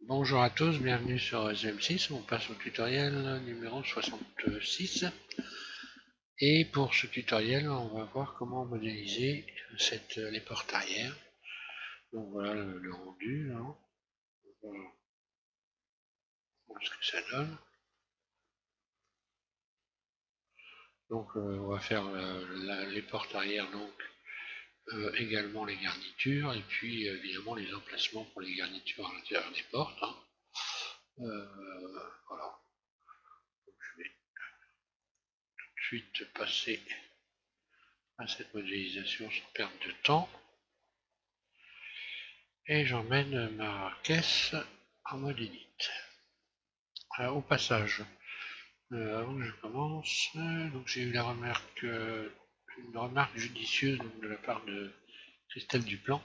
Bonjour à tous, bienvenue sur SM6, on passe au tutoriel numéro 66. Et pour ce tutoriel, on va voir comment modéliser les portes arrière. Donc voilà le rendu, hein. On va voir ce que ça donne. Donc on va faire les portes arrière, donc également les garnitures, et puis évidemment les emplacements pour les garnitures à l'intérieur des portes, hein. Voilà. Donc, je vais tout de suite passer à cette modélisation sans perdre de temps. Et j'emmène ma caisse en mode edit. Au passage, avant que je commence, donc j'ai eu une remarque judicieuse de la part de Christelle Duplan,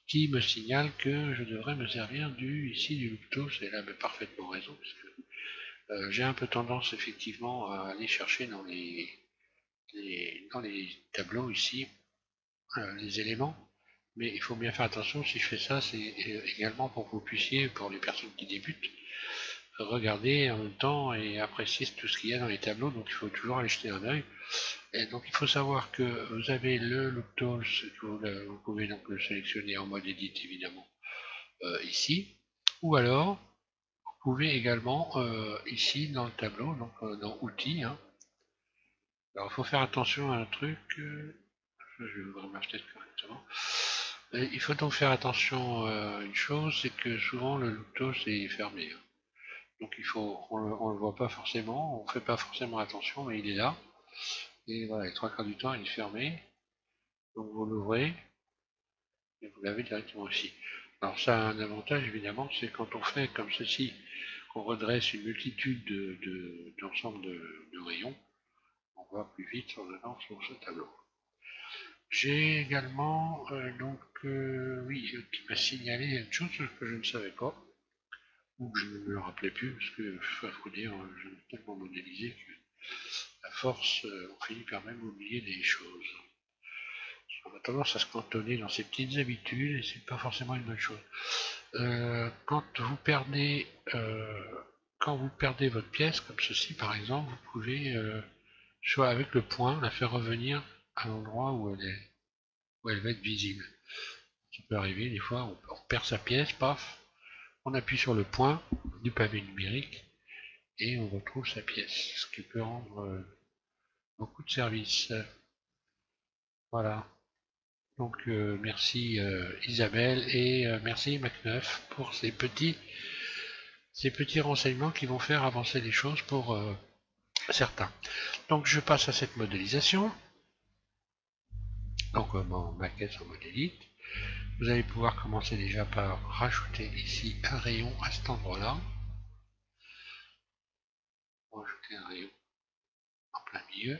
qui me signale que je devrais me servir ici du Luctos, et elle avait parfaitement raison, parce que j'ai un peu tendance effectivement à aller chercher dans les tableaux ici les éléments, mais il faut bien faire attention. Si je fais ça, c'est également pour que vous puissiez, pour les personnes qui débutent, regarder en même temps et apprécier tout ce qu'il y a dans les tableaux. Donc il faut toujours aller jeter un œil. Et donc il faut savoir que vous avez le Look-Tools, vous pouvez donc le sélectionner en mode edit évidemment ici, ou alors vous pouvez également ici dans le tableau, donc dans outils, hein. Alors il faut faire attention à un truc, je vais ouvrir ma fenêtre correctement. Il faut donc faire attention à une chose, c'est que souvent le Look-Tools est fermé, hein. Donc on le voit pas forcément, on fait pas forcément attention, mais il est là. Et voilà, les trois quarts du temps il est fermé. Donc vous l'ouvrez et vous l'avez directement ici. Alors ça a un avantage évidemment, c'est quand on fait comme ceci, qu'on redresse une multitude d'ensemble de rayons, on voit plus vite en allant sur ce tableau. J'ai également qui m'a signalé une chose que je ne savais pas, ou que je ne me rappelais plus, parce que faut dire, je l'ai tellement modélisé que à force, on finit par même oublier des choses. On a tendance à se cantonner dans ses petites habitudes et c'est pas forcément une bonne chose. Quand vous perdez votre pièce, comme ceci par exemple, vous pouvez, soit avec le point, la faire revenir à l'endroit où elle va être visible. Ça peut arriver, des fois, on perd sa pièce, paf, on appuie sur le point du pavé numérique et on retrouve sa pièce, ce qui peut rendre beaucoup de services. Voilà. Donc merci Isabelle et merci Mac9 pour ces petits renseignements qui vont faire avancer les choses pour certains. Donc je passe à cette modélisation. Donc ma caisse en mode edit. Vous allez pouvoir commencer déjà par rajouter ici un rayon à cet endroit-là. Rajouter un rayon en plein milieu.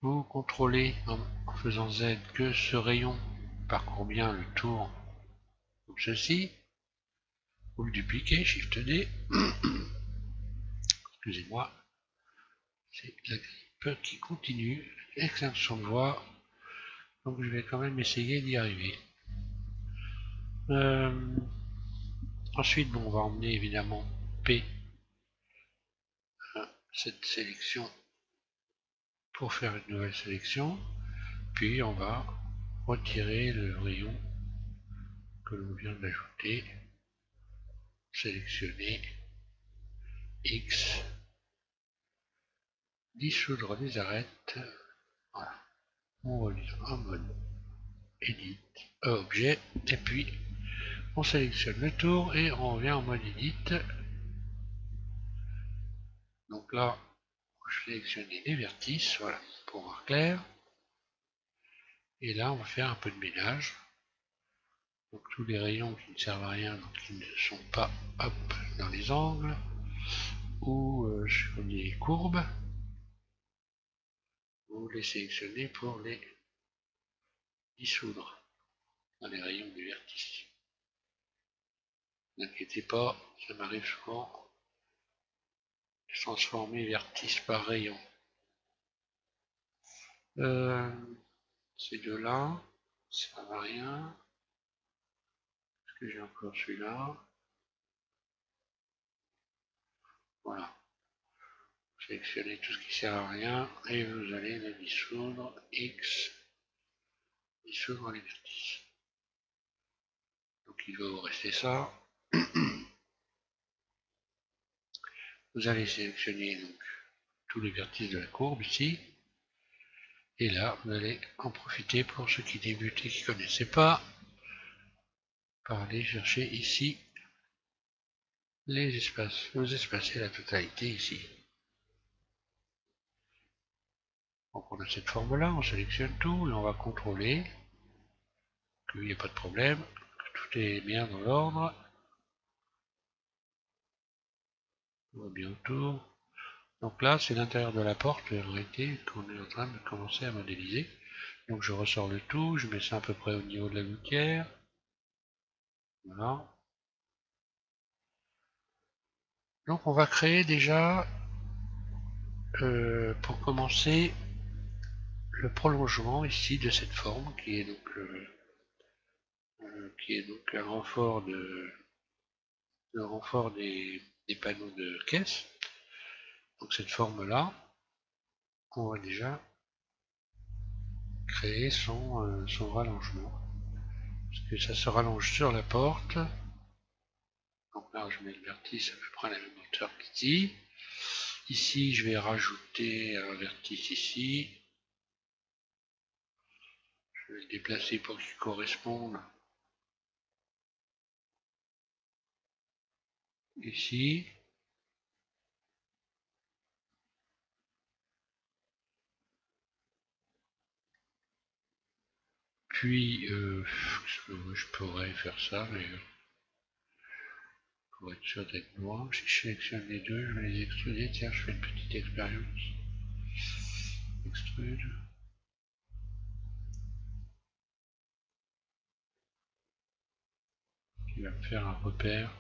Vous contrôlez en faisant Z que ce rayon parcourt bien le tour comme ceci. Vous le dupliquez, Shift D. Excusez-moi. C'est la grippe qui continue. Extinction de voix. Donc je vais quand même essayer d'y arriver. Ensuite, on va emmener évidemment P cette sélection pour faire une nouvelle sélection. Puis on va retirer le rayon que l'on vient d'ajouter, sélectionner X, dissoudre les arêtes. Voilà. On revient en mode Edit, objet, et puis on sélectionne le tour et on revient en mode Edit. Donc là, je sélectionne les vertices, voilà, pour voir clair. Et là, on va faire un peu de ménage. Donc tous les rayons qui ne servent à rien, donc qui ne sont pas dans les angles ou sur les courbes, vous les sélectionnez pour les dissoudre dans les rayons du vertice. N'inquiétez pas, ça m'arrive souvent de transformer vertice par rayon. Ces deux-là, ça ne va rien. que j'ai encore celui-là. Voilà. Sélectionnez tout ce qui sert à rien et vous allez le dissoudre. X, dissoudre les vertices. Donc il va vous rester ça. Vous allez sélectionner donc tous les vertices de la courbe ici. Et là, vous allez en profiter pour ceux qui débutent et qui ne connaissaient pas, par aller chercher ici les espaces. Vous espacez la totalité ici. Donc on a cette forme-là, on sélectionne tout et on va contrôler qu'il n'y ait pas de problème, que tout est bien dans l'ordre. On voit bien autour. Donc là, c'est l'intérieur de la porte en réalité qu'on est en train de commencer à modéliser. Donc je ressors le tout, je mets ça à peu près au niveau de la gouttière. Voilà. Donc on va créer déjà, pour commencer, le prolongement ici de cette forme qui est donc, un renfort des panneaux de caisse. Donc cette forme là, on va déjà créer son rallongement. Parce que ça se rallonge sur la porte. Donc là je mets le vertice à peu près à la même hauteur qu'ici. Ici je vais rajouter un vertice ici. Je vais le déplacer pour qu'il corresponde ici. Puis, je pourrais faire ça, mais pour être sûr d'être loin, si je sélectionne les deux, je vais les extruder. Tiens, je fais une petite expérience. Extrude. Qui va me faire un repère.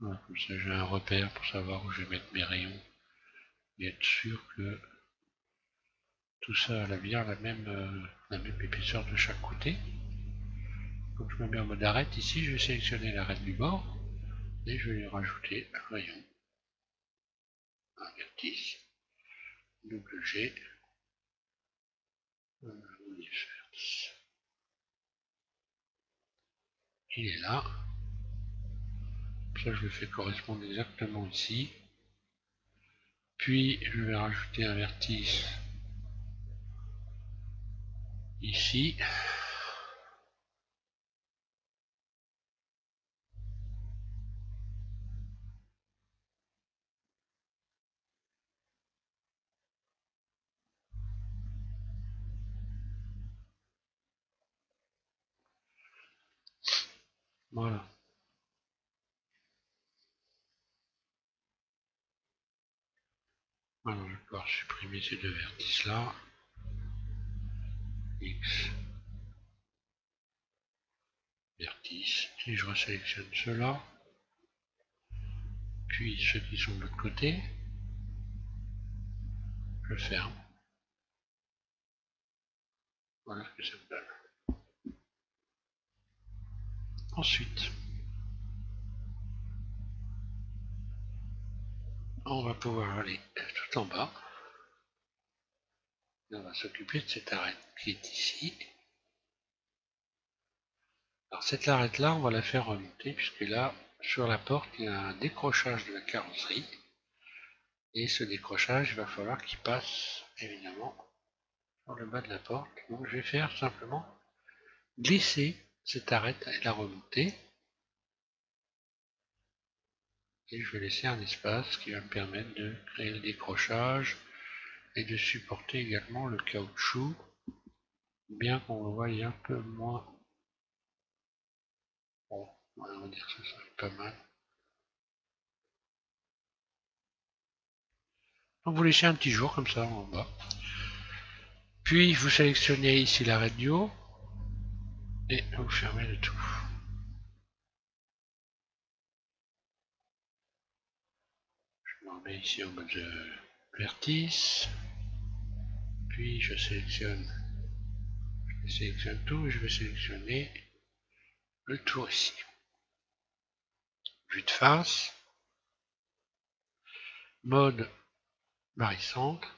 Voilà, comme ça j'ai un repère pour savoir où je vais mettre mes rayons. Et être sûr que tout ça a bien la même épaisseur de chaque côté. Donc je me mets en mode arête ici, je vais sélectionner l'arête du bord et je vais lui rajouter un rayon, un vertice, double G, vertice. Il est là. Ça je le fais correspondre exactement ici. Puis je vais rajouter un vertice ici. Voilà. Alors je vais pouvoir supprimer ces deux vertices là. X. Vertice. Et je resélectionne ceux-là. Puis ceux qui sont de l'autre côté. Je ferme. Voilà ce que ça me donne. Ensuite, on va pouvoir aller tout en bas. Et on va s'occuper de cette arête qui est ici. Alors cette arête là, on va la faire remonter puisque là, sur la porte, il y a un décrochage de la carrosserie. Et ce décrochage, il va falloir qu'il passe évidemment sur le bas de la porte. Donc je vais faire simplement glisser cette arête et la remonter. Et je vais laisser un espace qui va me permettre de créer le décrochage et de supporter également le caoutchouc, bien qu'on le voie un peu moins. Bon, on va dire que ça serait pas mal. Donc vous laissez un petit jour comme ça en bas. Puis vous sélectionnez ici la radio et vous fermez le tout. Je me remets ici en mode vertice, puis je sélectionne tout et je vais sélectionner le tour ici. Vue de face, mode barycentre,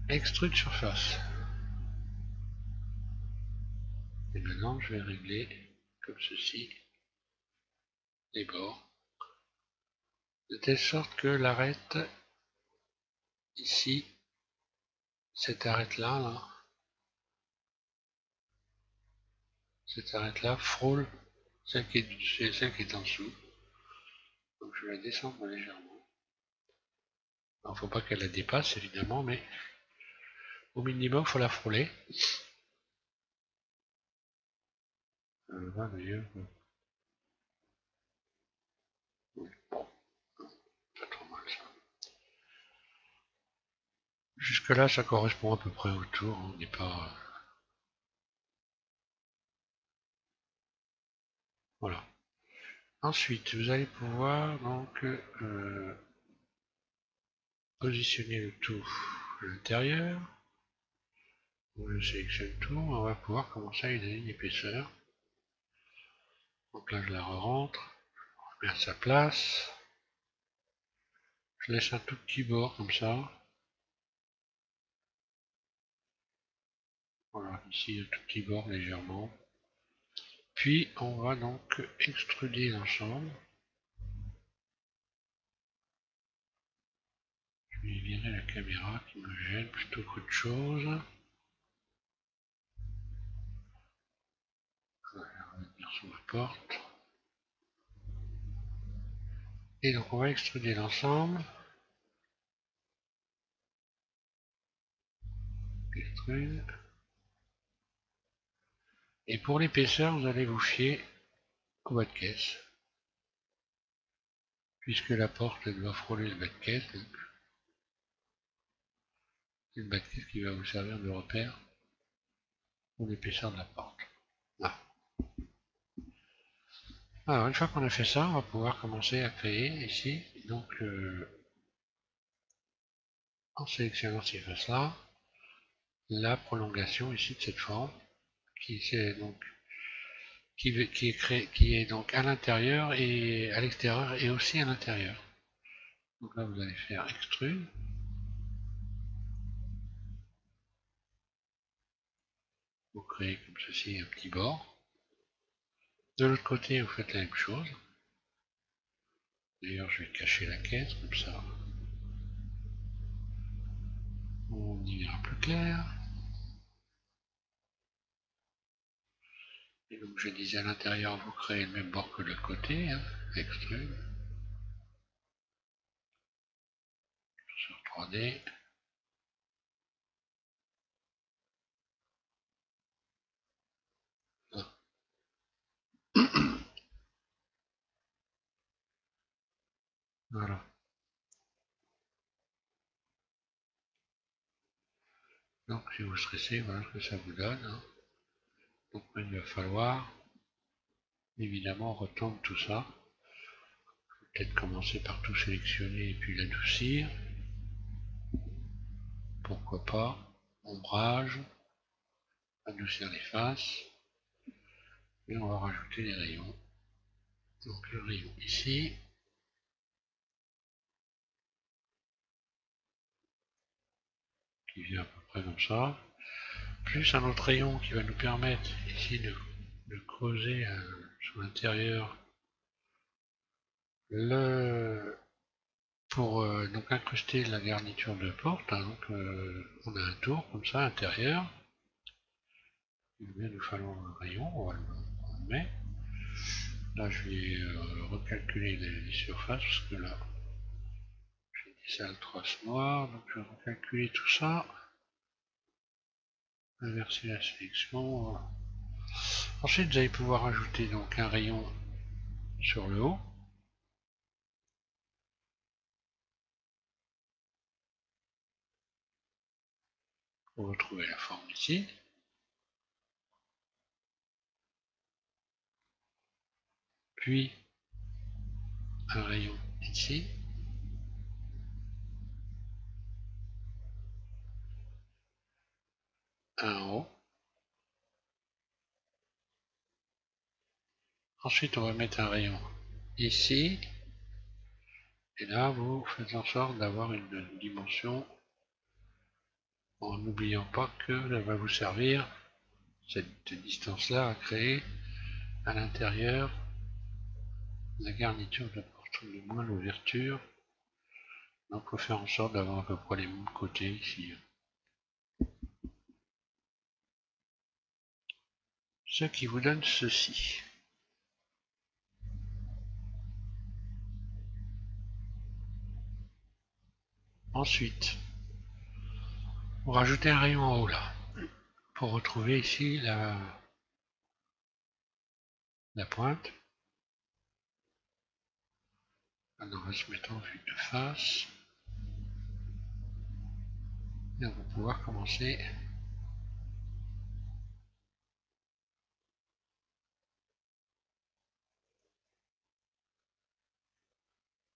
extrude surface. Et maintenant je vais régler comme ceci les bords, de telle sorte que l'arête ici, cette arête là, cette arête là frôle celle qui est en dessous. Donc je vais la descendre légèrement. Il ne faut pas qu'elle la dépasse évidemment, mais au minimum il faut la frôler. D'ailleurs. Oui, bon, pas trop mal ça. Jusque là ça correspond à peu près au tour, on n'est pas... Voilà. Ensuite, vous allez pouvoir donc positionner le tout à l'intérieur. Je sélectionne tout, on va pouvoir commencer à lui donner une épaisseur. Donc là je la re-rentre, je mets à sa place. Je laisse un tout petit bord comme ça. Voilà, ici un tout petit bord légèrement. Puis on va donc extruder l'ensemble. Je vais virer la caméra qui me gêne plutôt qu'autre chose. Je vais revenir sur ma porte. Et donc on va extruder l'ensemble. Extrude. Et pour l'épaisseur, vous allez vous fier au bas de caisse. Puisque la porte elle doit frôler le bas de caisse. C'est le bas de caisse qui va vous servir de repère pour l'épaisseur de la porte. Là. Alors une fois qu'on a fait ça, on va pouvoir commencer à créer ici. Donc en sélectionnant ces faces-là, la prolongation ici de cette forme qui est donc à l'intérieur et à l'extérieur et aussi à l'intérieur. Donc là vous allez faire extrude. Vous créez comme ceci un petit bord. De l'autre côté vous faites la même chose. D'ailleurs je vais cacher la caisse comme ça. On y verra plus clair. Et donc je disais à l'intérieur vous créez le même bord que de l'autre côté. Hein, extrude. Sur 3D. Voilà. Donc si vous stressez, voilà ce que ça vous donne. Hein. Donc il va falloir évidemment retendre tout ça. Peut-être commencer par tout sélectionner et puis l'adoucir. Pourquoi pas. Ombrage. Adoucir les faces. Et on va rajouter les rayons. Donc le rayon ici. Qui vient à peu près comme ça. Plus un autre rayon qui va nous permettre ici de creuser sur l'intérieur pour donc incruster la garniture de porte. Hein, donc on a un tour comme ça intérieur. Il va nous falloir un rayon, on le met. Là je vais recalculer les surfaces parce que là j'ai des sales traces noires, donc je vais recalculer tout ça. Inverser la sélection. Ensuite vous allez pouvoir ajouter donc un rayon sur le haut. Pour retrouver la forme ici. Puis un rayon ici. un en haut. Ensuite, on va mettre un rayon ici. Et là, vous faites en sorte d'avoir une dimension en n'oubliant pas que ça va vous servir cette distance-là à créer à l'intérieur la garniture de la porte, ou du moins l'ouverture. Donc, il faut faire en sorte d'avoir à peu près les mêmes côtés ici. Ce qui vous donne ceci. Ensuite, vous rajoutez un rayon en haut là, pour retrouver ici la pointe. Alors, on va se mettre en vue de face. Et on va pouvoir commencer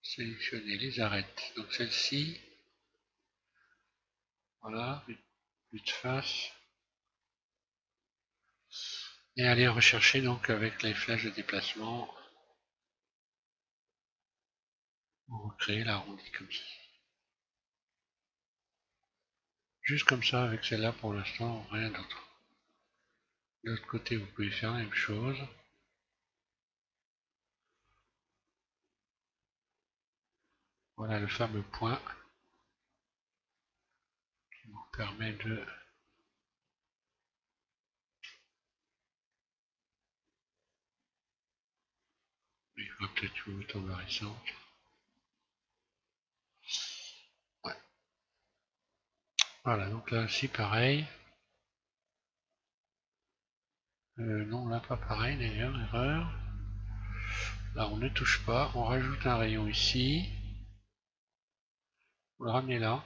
sélectionner les arêtes. Donc celle-ci, voilà, vue de face. Et aller rechercher donc avec les flèches de déplacement. On recrée l'arrondi comme ça. Juste comme ça, avec celle-là pour l'instant, rien d'autre. De l'autre côté, vous pouvez faire la même chose. Voilà le fameux point qui vous permet de il va peut-être vous mettre en variant. Ouais. Voilà, donc là aussi pareil. Non, là pas pareil d'ailleurs, erreur. Là on ne touche pas, on rajoute un rayon ici. Vous le ramenez là.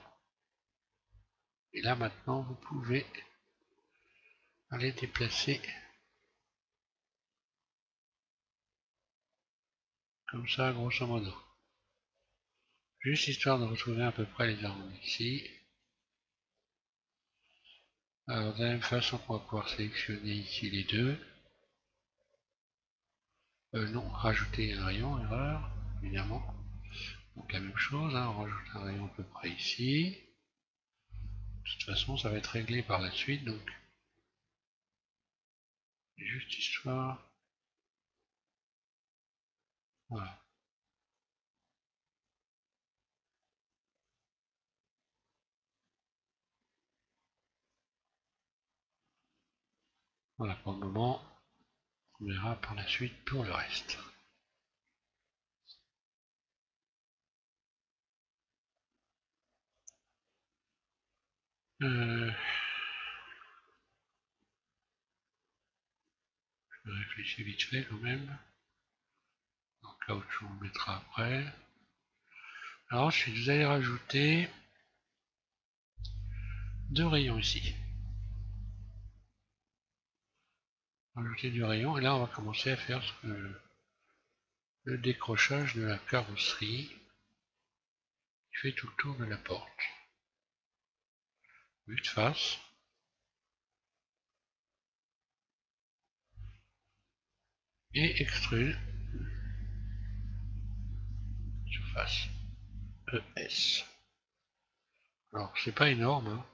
Et là maintenant vous pouvez aller déplacer comme ça grosso modo. Juste histoire de retrouver à peu près les arrondis ici. Alors de la même façon qu'on va pouvoir sélectionner ici les deux. Non, rajouter un rayon, erreur, évidemment. Donc la même chose, hein, on rajoute un rayon à peu près ici. De toute façon, ça va être réglé par la suite, donc juste histoire. Voilà. Voilà pour le moment. On verra par la suite pour le reste. Je réfléchis vite fait quand même. Donc caoutchouc on le mettra après. Alors ensuite vous allez rajouter deux rayons ici. Rajouter du rayon et là on va commencer à faire le décrochage de la carrosserie qui fait tout le tour de la porte. Vue de face. Et extrude surface ES. Alors c'est pas énorme, hein.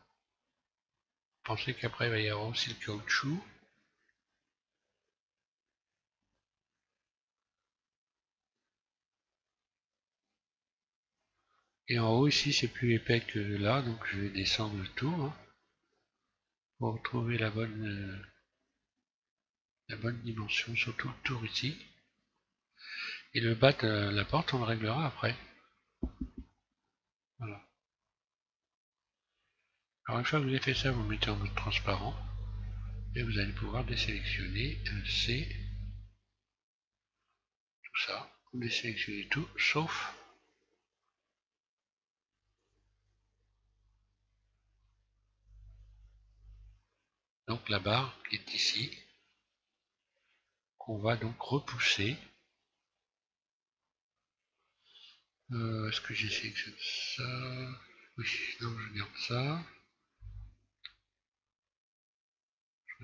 Pensez qu'après il va y avoir aussi le caoutchouc. Et en haut ici c'est plus épais que là, donc je vais descendre le tout hein, pour retrouver la bonne dimension sur tout le tour ici. Et le bas de la porte on le réglera après. Voilà. Alors une fois que vous avez fait ça, vous le mettez en mode transparent et vous allez pouvoir désélectionner C, tout ça. Vous désélectionnez tout sauf donc la barre qui est ici, qu'on va donc repousser. Est-ce que j'ai sélectionné ça? Oui, non, je garde ça.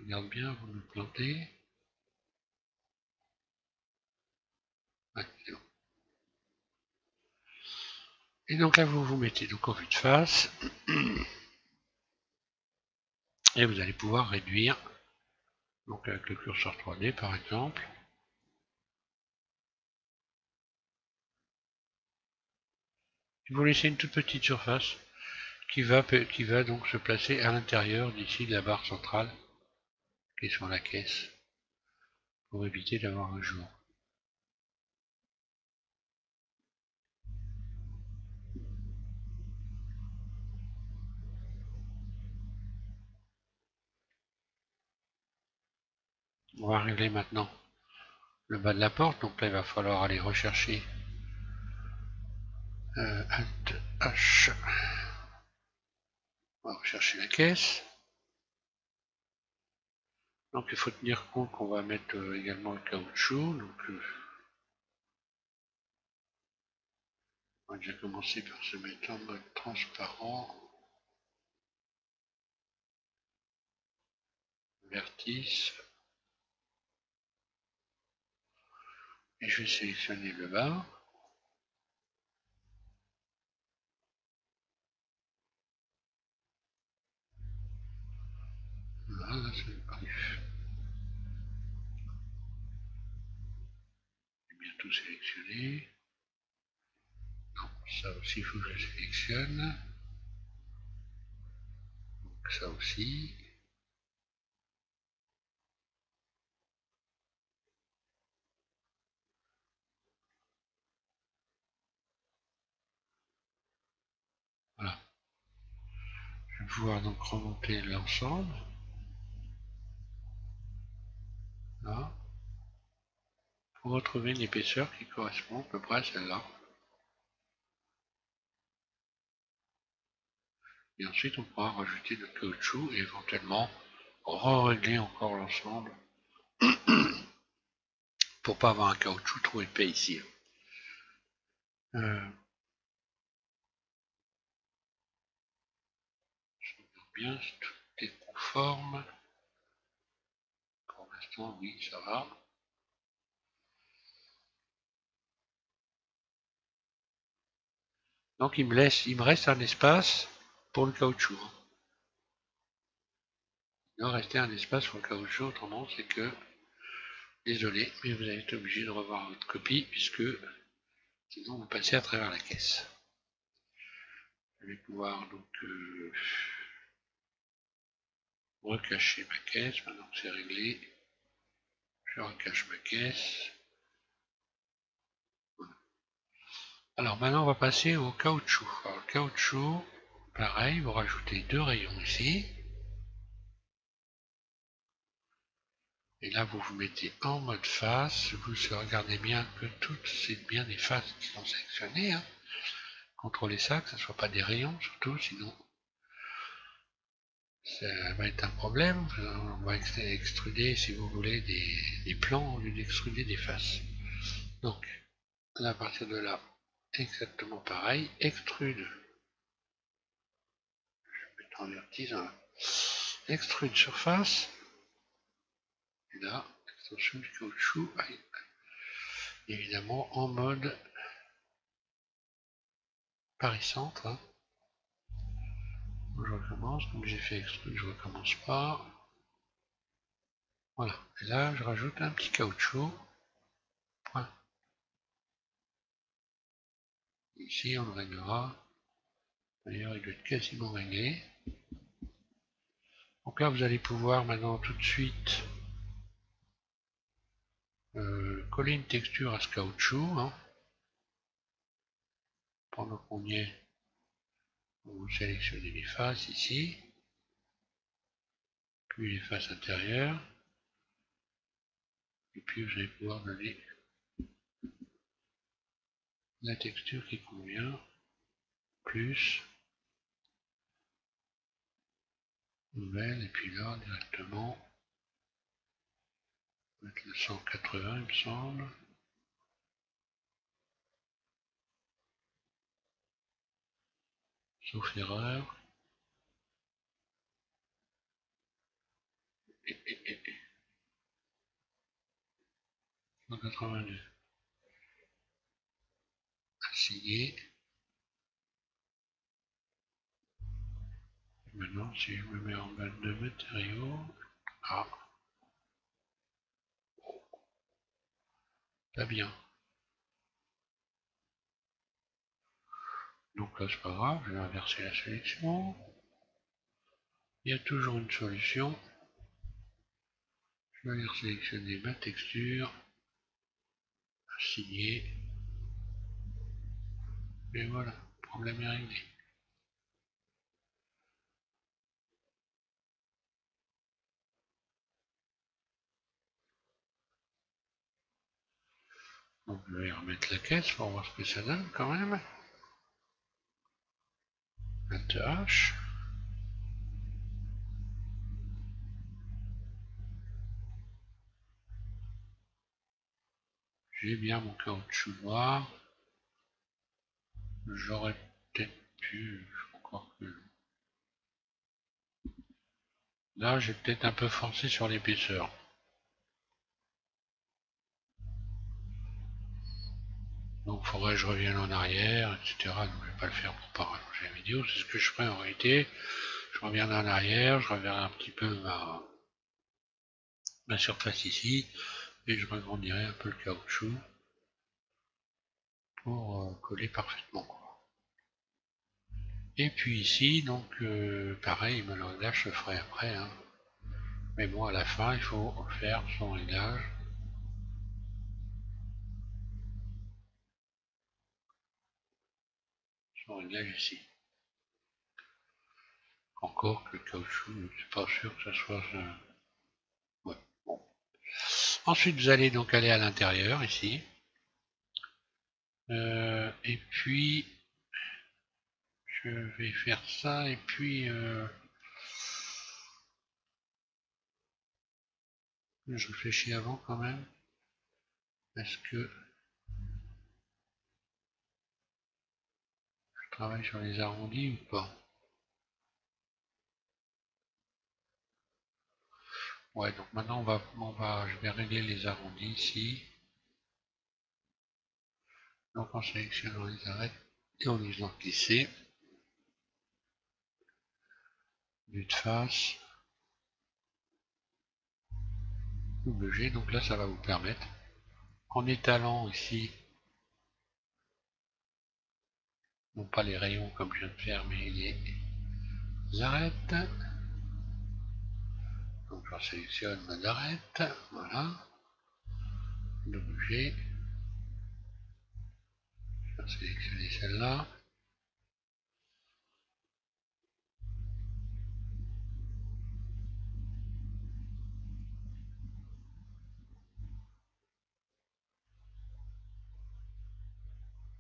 Regarde bien, vous me plantez. Ouais, c'est bon. Et donc là, vous vous mettez donc en vue de face. Et vous allez pouvoir réduire, donc avec le curseur 3D par exemple. Vous laissez une toute petite surface qui va donc se placer à l'intérieur d'ici de la barre centrale qui est sur la caisse pour éviter d'avoir un jour. On va régler maintenant le bas de la porte, donc là il va falloir aller rechercher Alt H. On va rechercher la caisse. Donc il faut tenir compte qu'on va mettre également le caoutchouc. Donc on va déjà commencer par se mettre en mode transparent. Vertice. Et je vais sélectionner le bas. Voilà, c'est paru. J'ai bien tout sélectionné. Non, ça aussi il faut que je sélectionne. Donc ça aussi. Voilà. Je vais pouvoir donc remonter l'ensemble. Là. Pour retrouver une épaisseur qui correspond à peu près à celle-là. Et ensuite on pourra rajouter le caoutchouc et éventuellement régler encore l'ensemble pour pas avoir un caoutchouc trop épais ici. Je regarde bien si tout est conforme. Pour l'instant, oui, ça va. Donc il me reste un espace pour le caoutchouc. Il doit rester un espace pour le caoutchouc, autrement c'est que, désolé, mais vous allez être obligé de revoir votre copie puisque sinon vous passez à travers la caisse. Je vais pouvoir donc recacher ma caisse, maintenant que c'est réglé. Je recache ma caisse. Voilà. Alors maintenant on va passer au caoutchouc. Alors le caoutchouc, pareil, vous rajoutez 2 rayons ici. Et là vous vous mettez en mode face. Vous regardez bien que toutes c'est bien des faces qui sont sélectionnées. Hein. Contrôlez ça, que ce ne soit pas des rayons surtout, sinon ça va être un problème. On va extruder, si vous voulez, des plans au lieu d'extruder des faces. Donc, à partir de là, exactement pareil, extrude. Je vais mettre en vertige, hein. Extrude surface. Et là, extension du caoutchouc, évidemment en mode Paris-Centre. Hein. Je recommence, comme j'ai fait extrude, je recommence pas. Voilà, et là je rajoute un petit caoutchouc. Point. Ici on le réglera. D'ailleurs il doit être quasiment réglé. Donc là vous allez pouvoir maintenant tout de suite coller une texture à ce caoutchouc. Hein. Pendant qu'on y est, vous sélectionnez les faces ici, puis les faces intérieures, et puis vous allez pouvoir donner la texture qui convient, plus, nouvelle, et puis là directement, mettre le 180 il me semble. Sauf erreur. 182. Assigné. Maintenant, si je me mets en bas de matériaux, ah, pas bien. Donc là, c'est pas grave, je vais inverser la sélection. Il y a toujours une solution. Je vais aller sélectionner ma texture, assigner, et voilà, problème est réglé. Donc je vais remettre la caisse pour voir ce que ça donne quand même. H. J'ai bien mon caoutchouc noir. J'aurais peut-être pu, encore que... Là, j'ai peut-être un peu forcé sur l'épaisseur. Donc, il faudrait que je revienne en arrière, etc. Donc, je ne vais pas le faire pour pas rallonger la vidéo. C'est ce que je ferai en réalité. Je reviens en arrière, je reverrai un petit peu ma surface ici, et je regrandirai un peu le caoutchouc pour coller parfaitement. Et puis ici, donc, pareil, le réglage se ferait après. Hein. Mais bon, à la fin, il faut faire son réglage. Son réglage ici. Encore que le caoutchouc, je ne suis pas sûr que ce soit... Ouais, bon. Ensuite, vous allez donc aller à l'intérieur, ici. Et puis, je vais faire ça, et puis... je réfléchis avant quand même. Est-ce que je travaille sur les arrondis ou pas? Ouais, donc maintenant je vais régler les arrondis ici. Donc en sélectionnant les arêtes et en disant glisser. Vue de face. WG, donc là ça va vous permettre, en étalant ici, non pas les rayons comme je viens de faire, mais les arêtes. Donc je sélectionne mes arêtes, voilà. WG. Je vais sélectionner celle-là.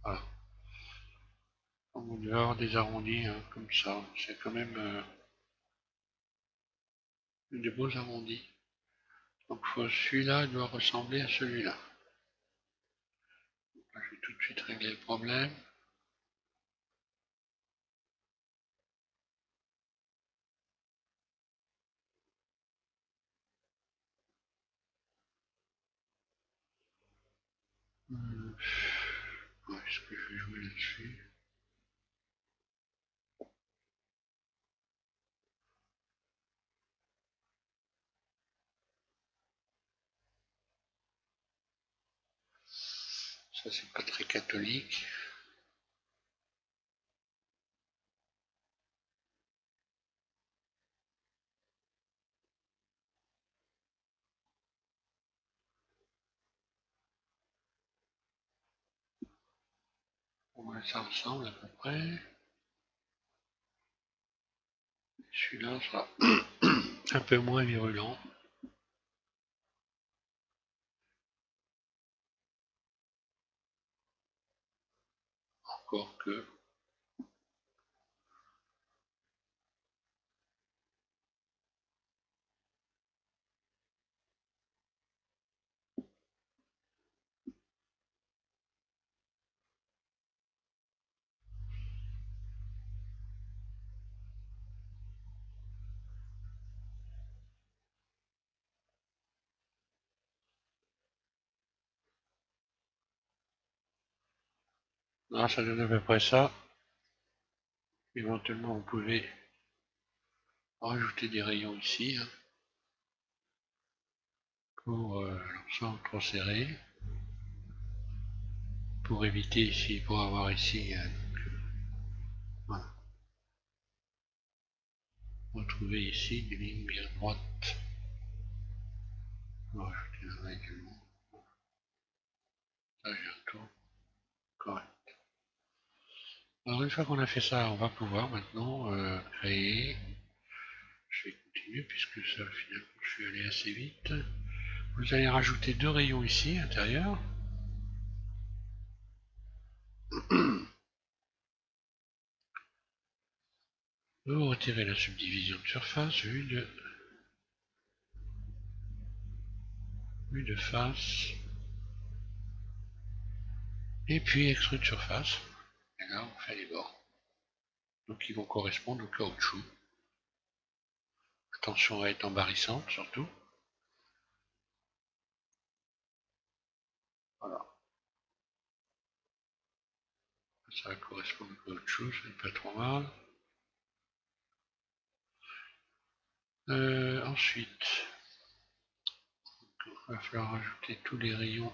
Voilà. On devait avoir des arrondis hein, comme ça. C'est quand même des beaux arrondis. Donc celui-là doit ressembler à celui-là. Je vais tout de suite régler le problème. Est-ce que je vais jouer là-dessus? Ça c'est pas très catholique. Ouais, ça ressemble à peu près. Celui-là sera un peu moins virulent. Encore que... Non, ça donne à peu près ça. Éventuellement, vous pouvez rajouter des rayons ici hein, pour sans trop serré. Pour éviter ici, pour avoir ici, voilà. Retrouver ici des lignes bien droites. On va rajouter là également. Là, j'ai un tour correct. Alors, une fois qu'on a fait ça, on va pouvoir maintenant créer. Je vais continuer puisque ça, finalement, je suis allé assez vite. Vous allez rajouter 2 rayons ici, intérieur. Vous retirez la subdivision de surface, vue de face. Et puis extrude surface. Et là, on fait les bords. Donc, ils vont correspondre au caoutchouc. Attention à être embarrassante, surtout. Voilà. Ça va correspondre au caoutchouc, c'est pas trop mal. Ensuite, il va falloir rajouter tous les rayons.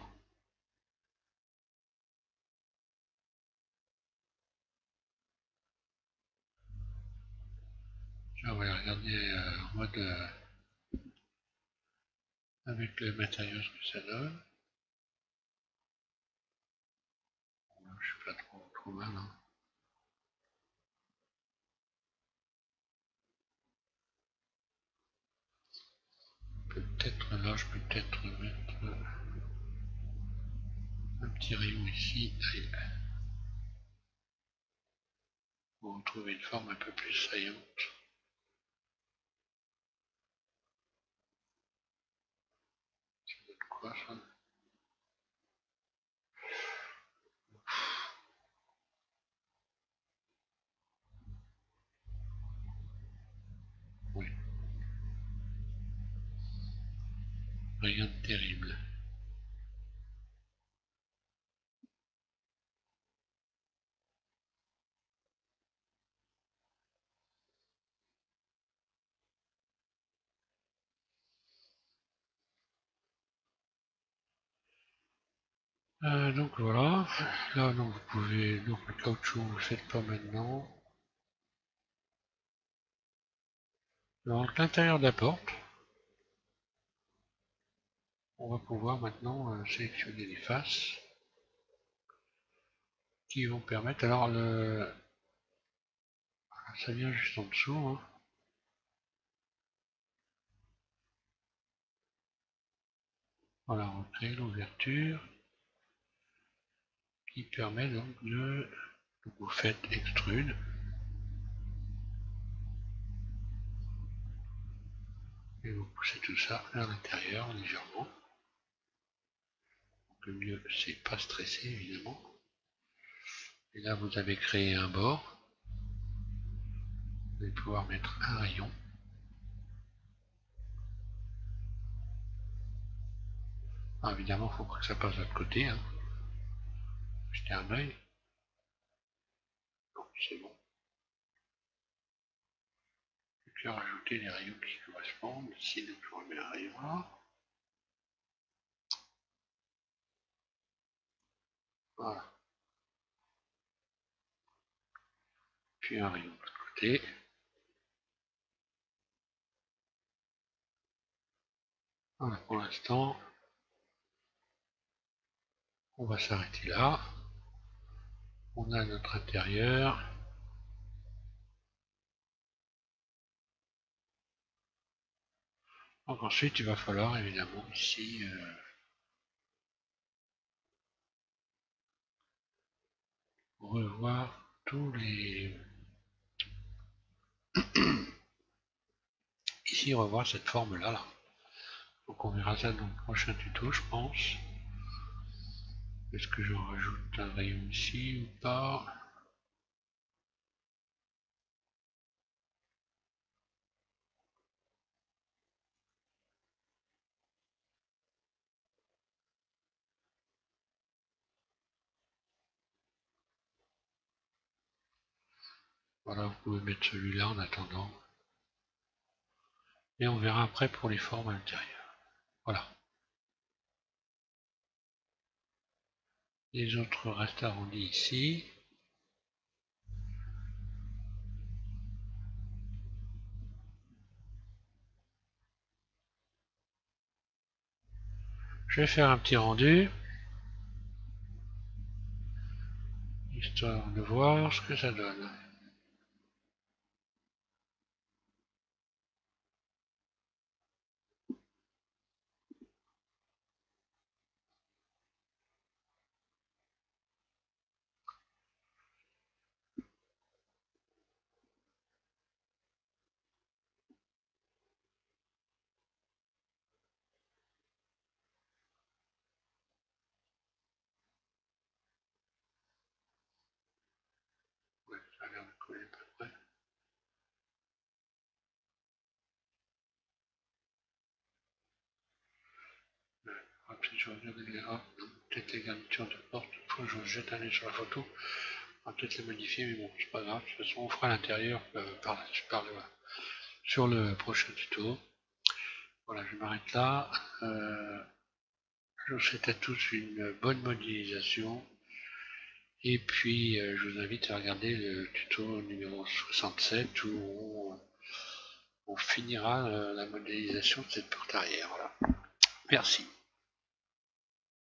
On va regarder en mode avec le matériau ce que ça donne. Je suis pas trop mal. Hein. Peut-être là, je peux peut-être mettre un petit rayon ici. Allez. Pour retrouver une forme un peu plus saillante. Ça donne quoi ça? Oui. Rien de terrible. Donc voilà, là donc vous pouvez, donc le caoutchouc vous ne faites pas maintenant. Donc l'intérieur de la porte, on va pouvoir maintenant sélectionner les faces qui vont permettre, alors ça vient juste en dessous, hein. Voilà, on crée l'ouverture qui permet donc donc vous faites extrude. Et vous poussez tout ça vers l'intérieur légèrement. Le mieux, c'est pas stresser évidemment. Et là, vous avez créé un bord. Vous allez pouvoir mettre un rayon. Alors, évidemment, il faut que ça passe de l'autre côté. Hein. Jeter un œil. Non, c'est bon. Et puis rajouter les rayons qui correspondent. Ici, donc, je remets un rayon là. Voilà. Puis un rayon de l'autre côté. Voilà, pour l'instant, on va s'arrêter là. On a notre intérieur. Donc ensuite, il va falloir évidemment ici revoir tous les... Ici, revoir cette forme-là. Là. Donc on verra ça dans le prochain tuto, je pense. Est-ce que je rajoute un rayon ici ou pas? Voilà, vous pouvez mettre celui-là en attendant. Et on verra après pour les formes à l'intérieur. Voilà. Les autres restent arrondis ici. Je vais faire un petit rendu, histoire de voir ce que ça donne. Ouais, ça a l'air de coller à peu près. Je vais regarder les peut-être les garnitures de porte. Il faut que je jette un œil sur la photo. On va peut-être les modifier, mais bon, c'est pas grave. De toute façon, on fera l'intérieur sur le prochain tuto. Voilà, je m'arrête là. Je vous souhaite à tous une bonne modélisation. Et puis, je vous invite à regarder le tuto numéro 67 où on finira la modélisation de cette porte arrière. Voilà. Merci.